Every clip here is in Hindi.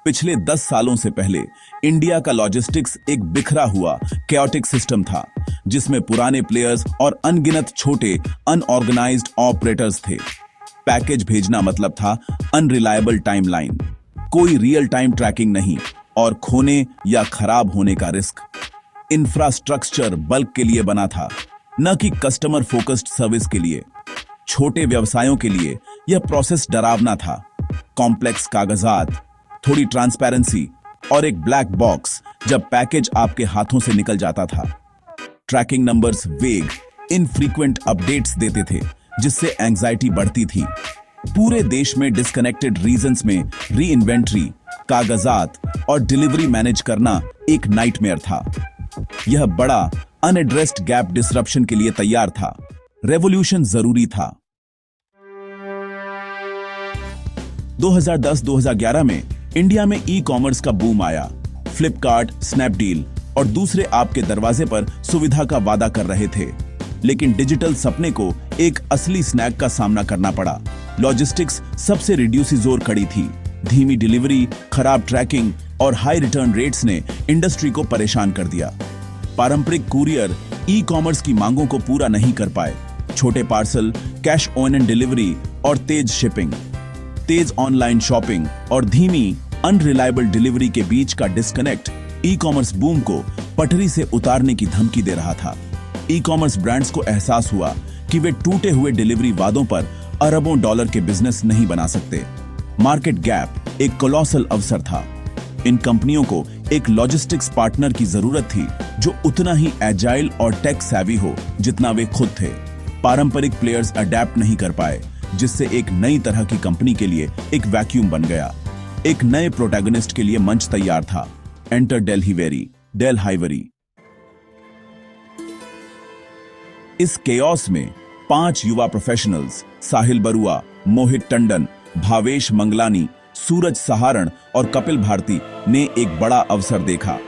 पिछले 10 सालों से पहले इंडिया का लॉजिस्टिक्स एक बिखरा हुआ कैओटिक सिस्टम था, जिसमें पुराने प्लेयर्स और अनगिनत छोटे अनऑर्गेनाइज्ड ऑपरेटर्स थे। पैकेज भेजना मतलब था अनरिलायबल टाइमलाइन, कोई रियल टाइम ट्रैकिंग नहीं और खोने या खराब होने का रिस्क। इंफ्रास्ट्रक्चर बल्क के लिए बना था, न कि कस्टमर फोकस्ड सर्विस के लिए। छोटे व्यवसायों के लिए यह प्रोसेस डरावना था। कॉम्प्लेक्स कागजात, थोड़ी ट्रांसपेरेंसी और एक ब्लैक बॉक्स जब पैकेज आपके हाथों से निकल जाता था। ट्रैकिंग नंबर्स वेग, इनफ्रीक्वेंट अपडेट्स देते थे, जिससे एंजाइटी बढ़ती थी। पूरे देश में डिस्कनेक्टेड रीजन्स में री इन्वेंट्री, कागजात और डिलीवरी मैनेज करना एक नाइटमेयर था। यह बड़ा अनएड्रेस्ड गैप डिसरप्शन के लिए तैयार था। रेवोल्यूशन जरूरी था। 2010-2011 में इंडिया में ई कॉमर्स का बूम आया। फ्लिपकार्ट, स्नैपडील और दूसरे आपके दरवाजे पर सुविधा का वादा कर रहे थे, लेकिन डिजिटल सपने को एक असली स्नैक का सामना करना पड़ा। लॉजिस्टिक्स सबसे रिड्यूसिजोर कड़ी थी। धीमी डिलीवरी, खराब ट्रैकिंग और हाई रिटर्न रेट्स ने इंडस्ट्री को परेशान कर दिया। पारंपरिक कुरियर ई कॉमर्स की मांगों को पूरा नहीं कर पाए। छोटे parcel, cash on and delivery और तेज शिपिंग, तेज ऑनलाइन शॉपिंग और धीमी अनरिलायबल डिलीवरी के बीच का डिस्कनेक्ट ई कॉमर्स बूम को पटरी से उतारने की धमकी दे रहा था। ई कॉमर्स ब्रांड्स को एहसास हुआ कि वे टूटे हुए डिलीवरी वादों पर अरबों डॉलर के बिजनेस नहीं बना सकते। मार्केट गैप एक कोलोसल अवसर था। इन कंपनियों को एक लॉजिस्टिक्स पार्टनर की जरूरत थी जो उतना ही एजाइल और टेक सैवी हो जितना वे खुद थे। पारंपरिक प्लेयर्स अडेप्ट नहीं कर पाए, जिससे एक नई तरह की कंपनी के लिए एक वैक्यूम बन गया। एक नए प्रोटैगनिस्ट के लिए मंच तैयार था। Enter del हाइवरी। इस केओस में 5 युवा प्रोफेशनल्स साहिल बरुआ, मोहित टंडन, भावेश मंगलानी, सूरज सहारण और कपिल भारती ने एक बड़ा अवसर देखा।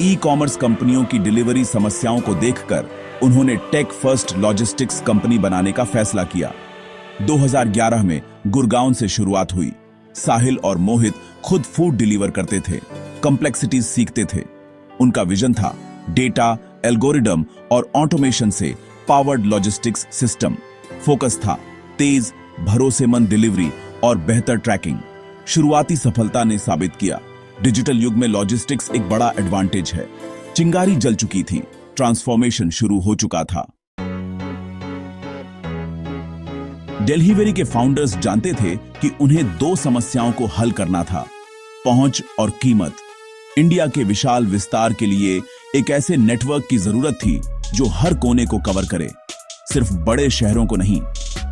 ई कॉमर्स कंपनियों की डिलीवरी समस्याओं को देखकर उन्होंने टेक फर्स्ट लॉजिस्टिक्स कंपनी बनाने का फैसला किया। 2011 में गुड़गांव से शुरुआत हुई। साहिल और मोहित खुद फूड डिलीवर करते थे, कॉम्प्लेक्सिटीज सीखते थे। उनका विजन था डेटा, एल्गोरिदम और ऑटोमेशन से पावर्ड लॉजिस्टिक्स सिस्टम। फोकस था तेज, भरोसेमंद डिलीवरी और बेहतर ट्रैकिंग। शुरुआती सफलता ने साबित किया डिजिटल युग में लॉजिस्टिक्स एक बड़ा एडवांटेज है। चिंगारी जल चुकी थी, ट्रांसफॉर्मेशन शुरू हो चुका था। डेलीवेरी के फाउंडर्स जानते थे कि उन्हें 2 समस्याओं को हल करना था, पहुंच और कीमत। इंडिया के विशाल विस्तार के लिए एक ऐसे नेटवर्क की जरूरत थी जो हर कोने को कवर करे, सिर्फ बड़े शहरों को नहीं।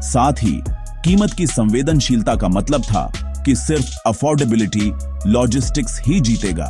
साथ ही कीमत की संवेदनशीलता का मतलब था कि सिर्फ अफोर्डेबिलिटी लॉजिस्टिक्स ही जीतेगा।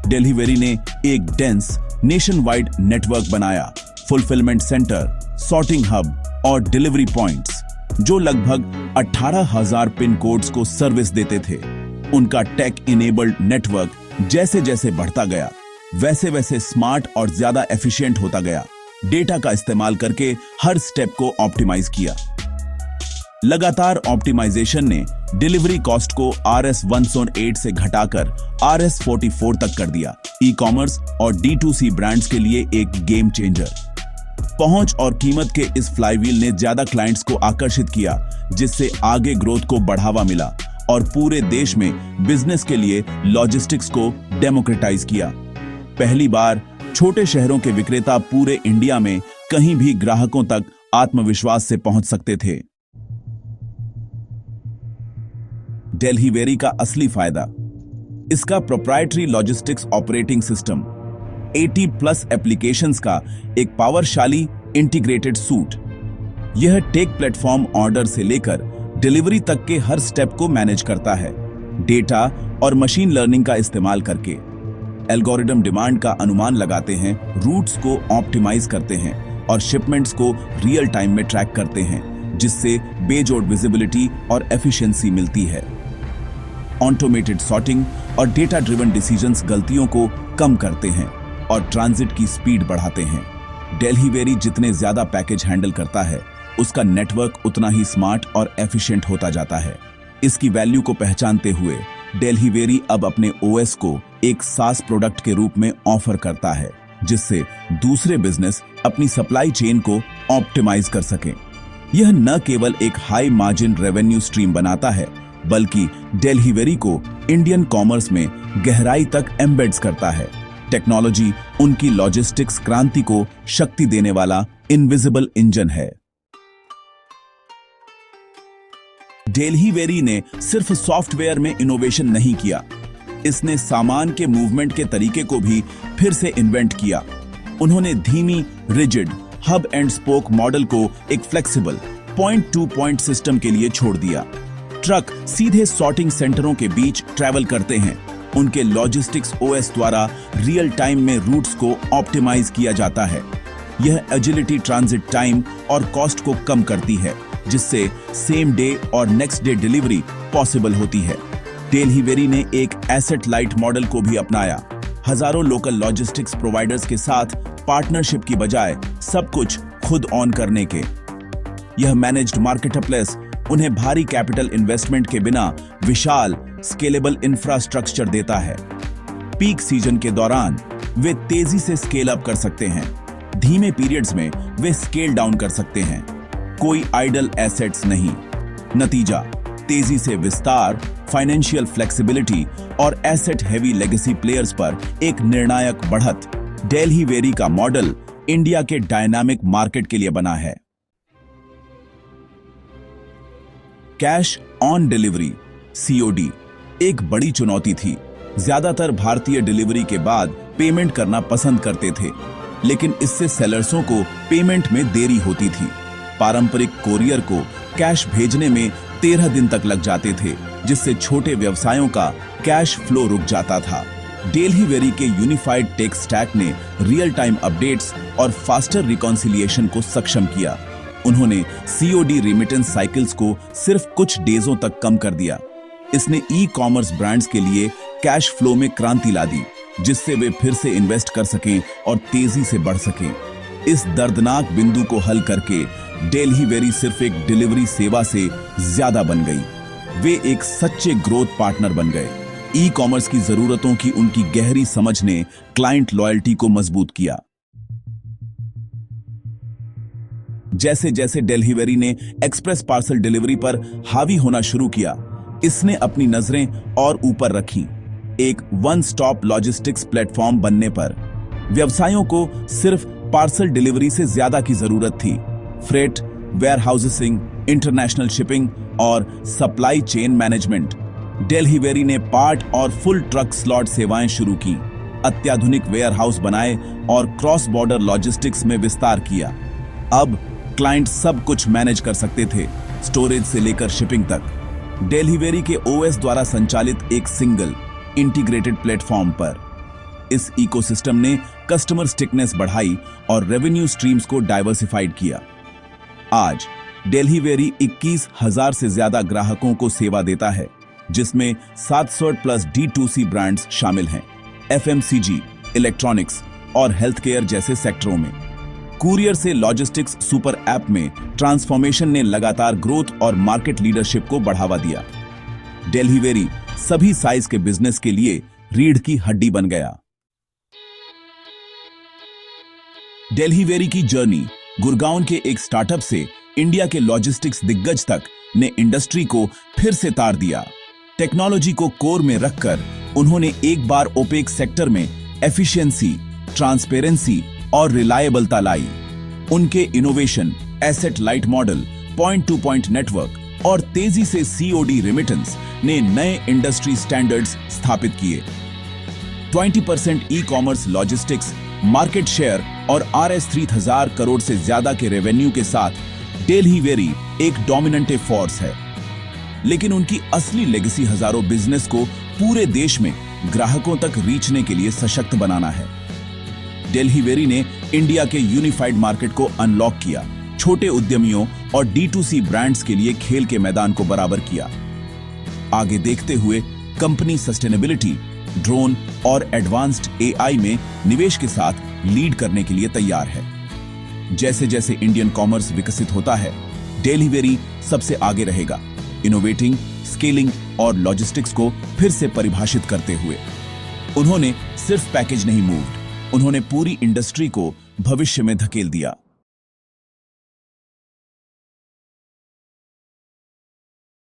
डेलीवेरी ने एक डेंस नेशन वाइड नेटवर्क बनाया, फुलफिलमेंट सेंटर, सॉर्टिंग हब और डिलीवरी पॉइंट्स, जो लगभग 18,000 पिन कोड्स को सर्विस देते थे। उनका टेक इनेबल्ड नेटवर्क जैसे जैसे बढ़ता गया, वैसे वैसे स्मार्ट और ज्यादा एफिशिएंट होता गया। डेटा का इस्तेमाल करके हर स्टेप को ऑप्टिमाइज किया। लगातार ऑप्टिमाइजेशन ने डिलीवरी कॉस्ट को RS108 से घटाकर RS44 तक कर दिया। ई कॉमर्स और D2C ब्रांड्स के लिए एक गेम चेंजर। पहुंच और कीमत के इस फ्लाईव्हील ने ज्यादा क्लाइंट्स को आकर्षित किया, जिससे आगे ग्रोथ को बढ़ावा मिला और पूरे देश में बिजनेस के लिए लॉजिस्टिक्स को डेमोक्रेटाइज किया। पहली बार छोटे शहरों के विक्रेता पूरे इंडिया में कहीं भी ग्राहकों तक आत्मविश्वास से पहुंच सकते थे। डेलीवेरी का असली फायदा, इसका proprietary logistics operating system, 80+ applications का एक पावरशाली इंटीग्रेटेड सूट। यह टेक प्लेटफॉर्म ऑर्डर से लेकर डिलीवरी तक के हर स्टेप को मैनेज करता है। डेटा और मशीन लर्निंग का इस्तेमाल करके एल्गोरिदम डिमांड का अनुमान लगाते हैं, रूट्स को ऑप्टिमाइज करते हैं और शिपमेंट्स को रियल टाइम में ट्रैक करते हैं, जिससे बेजोड़ विजिबिलिटी और एफिशिएंसी मिलती है। ऑटोमेटेड सॉर्टिंग और डेटा ड्रिवन डिसीजंस गलतियों को कम करते हैं और ट्रांजिट की स्पीड बढ़ाते हैं। डेलीवेरी जितने ज्यादा पैकेज हैंडल करता है, उसका नेटवर्क उतना ही स्मार्ट और एफिशिएंट होता जाता है। इसकी वैल्यू को पहचानते हुए दिल्ली वेरी अब अपने ओएस को एक सास प्रोडक्ट के रूप में ऑफर करता है, जिससे दूसरे बिजनेस अपनी सप्लाई चेन को ऑप्टिमाइज कर सकें। यह न केवल एक हाई मार्जिन रेवेन्यू स्ट्रीम बनाता है, बल्कि दिल्ली वेरी को इंडियन कॉमर्स में गहराई तक एम्बेड्स करता है। टेक्नोलॉजी उनकी लॉजिस्टिक्स क्रांति को शक्ति देने वाला इनविजिबल इंजन है। दिल्ली वेरी ने सिर्फ सॉफ्टवेयर में इनोवेशन नहीं किया, इसने सामान के मूवमेंट के तरीके को भी फिर से इन्वेंट किया। उन्होंने धीमी, rigid hub and spoke model को एक flexible point two point system के लिए छोड़ दिया। ट्रक सीधे सॉर्टिंग सेंटरों के बीच ट्रैवल करते हैं। उनके लॉजिस्टिक्स ओएस द्वारा रियल टाइम में रूट्स को ऑप्टिमाइज किया जाता है। यह एजिलिटी ट्रांजिट टाइम और कॉस्ट को कम करती है, जिससे सेम डे और नेक्स्ट डे डिलीवरी पॉसिबल होती है। दिल्ली वेरी ने एक एसेट लाइट मॉडल को भी अपनाया। हजारों लोकल लॉजिस्टिक्स प्रोवाइडर्स के साथ पार्टनरशिप की बजाय सब कुछ खुद ऑन करने के। यह मैनेज्ड मार्केटप्लेस उन्हें भारी कैपिटल इन्वेस्टमेंट के बिना विशाल स्केलेबल इंफ्रास्ट्रक्चर देता है। पीक सीजन के दौरान वे तेजी से स्केल अप कर सकते हैं, धीमे पीरियड्स में वे स्केल डाउन कर सकते हैं। कोई आइडल एसेट्स नहीं। नतीजा, तेजी से विस्तार, फाइनेंशियल फ्लेक्सिबिलिटी और एसेट हेवी लेगेसी प्लेयर्स पर एक निर्णायक बढ़त। दिल्ली वेरी का मॉडल इंडिया के डायनामिक मार्केट के लिए बना है। कैश ऑन डिलीवरी (COD) एक बड़ी चुनौती थी। ज्यादातर भारतीय डिलीवरी के बाद पेमेंट करना पसंद करते थे, लेकिन इससे सेलर्सों को पेमेंट में देरी होती थी। पारंपरिक कोरियर को कैश भेजने में 13 दिन तक लग जाते थे, जिससे छोटे व्यवसायों का कैश फ्लो रुक जाता था। दिल्ली वेरी के यूनिफाइड टेक स्टैक ने रियल टाइम अपडेट्स और फास्टर रिकॉन्सिलिएशन को सक्षम किया। उन्होंने COD रेमिटेंस साइकिल्स को सिर्फ कुछ डेजों तक कम कर दिया। इसने ई कॉमर्स ब्रांड्स के लिए कैश फ्लो में क्रांति ला दी, जिससे वे फिर से इन्वेस्ट कर सकें और तेजी से बढ़ सकें। इस दर्दनाक बिंदु को हल करके दिल्ली वेरी सिर्फ एक डिलीवरी सेवा से ज्यादा बन गई। वे एक सच्चे ग्रोथ पार्टनर बन गए। ई कॉमर्स की जरूरतों की उनकी गहरी समझ ने क्लाइंट लॉयल्टी को मजबूत किया। जैसे जैसे दिल्ली वेरी ने एक्सप्रेस पार्सल डिलीवरी पर हावी होना शुरू किया, इसने अपनी नजरें और ऊपर रखी। एक वन स्टॉप लॉजिस्टिक्स प्लेटफॉर्म बनने पर व्यवसायों को सिर्फ पार्सल डिलीवरी से ज्यादा की जरूरत थी। फ्रेट, वेयरहाउसिंग, इंटरनेशनल शिपिंग और supply chain management. Delhi very ने पार्ट और फुल ट्रक स्लॉट सेवाएं शुरू की, अत्याधुनिक वेयरहाउस बनाए और क्रॉस बॉर्डर लॉजिस्टिक्स में विस्तार किया। अब क्लाइंट सब कुछ मैनेज कर सकते थे, स्टोरेज से लेकर शिपिंग तक, दिल्ली वेरी के OS द्वारा संचालित एक सिंगल इंटीग्रेटेड प्लेटफॉर्म पर। इस इकोसिस्टम ने कस्टमर स्टिकनेस बढ़ाई और रेवेन्यू स्ट्रीम्स को डाइवर्सिफाइड किया। आज दिल्ली वेरी 21,000 से ज्यादा ग्राहकों को सेवा देता है, जिसमें 700 प्लस D2C ब्रांड्स शामिल हैं, FMCG, इलेक्ट्रॉनिक्स और हेल्थ केयर जैसे सेक्टरों में। कुरियर से लॉजिस्टिक्स सुपर ऐप में ट्रांसफॉर्मेशन ने लगातार ग्रोथ और मार्केट लीडरशिप को बढ़ावा दिया। दिल्ली वेरी सभी साइज के बिजनेस के लिए रीढ़ की हड्डी बन गया। दिल्ली वेरी की जर्नी गुड़गांव के एक स्टार्टअप से इंडिया के लॉजिस्टिक्स दिग्गज तक ने इंडस्ट्री को फिर से तार दिया। टेक्नोलॉजी को कोर में रखकर उन्होंने एक बार ओपेक सेक्टर में एफिशिएंसी, ट्रांसपेरेंसी और रिलायबलता लाई। उनके innovation, asset light model, point two point network और तेजी से COD रेमिटेंस ने नए इंडस्ट्री स्टैंडर्ड्स स्थापित किए। 20% e commerce logistics market share और RS 3000 करोड़ से ज्यादा के रेवेन्यू के साथ दिल्ली वेरी एक डोमिनेंट फोर्स है। लेकिन उनकी असली लेगेसी हजारों बिजनेस को पूरे देश में ग्राहकों तक रीचने के लिए सशक्त बनाना है। दिल्ली वेरी ने इंडिया के यूनिफाइड मार्केट को अनलॉक किया, छोटे उद्यमियों और D2C ब्रांड्स के लिए खेल के मैदान को बराबर किया। आगे देखते हुए कंपनी सस्टेनेबिलिटी, ड्रोन और एडवांस्ड AI में निवेश के साथ लीड करने के लिए तैयार है। जैसे जैसे इंडियन कॉमर्स विकसित होता है, दिल्ली वेरी सबसे आगे रहेगा, इनोवेटिंग, स्केलिंग और लॉजिस्टिक्स को फिर से परिभाषित करते हुए। उन्होंने सिर्फ पैकेज नहीं मूव्ड, उन्होंने पूरी इंडस्ट्री को भविष्य में धकेल दिया।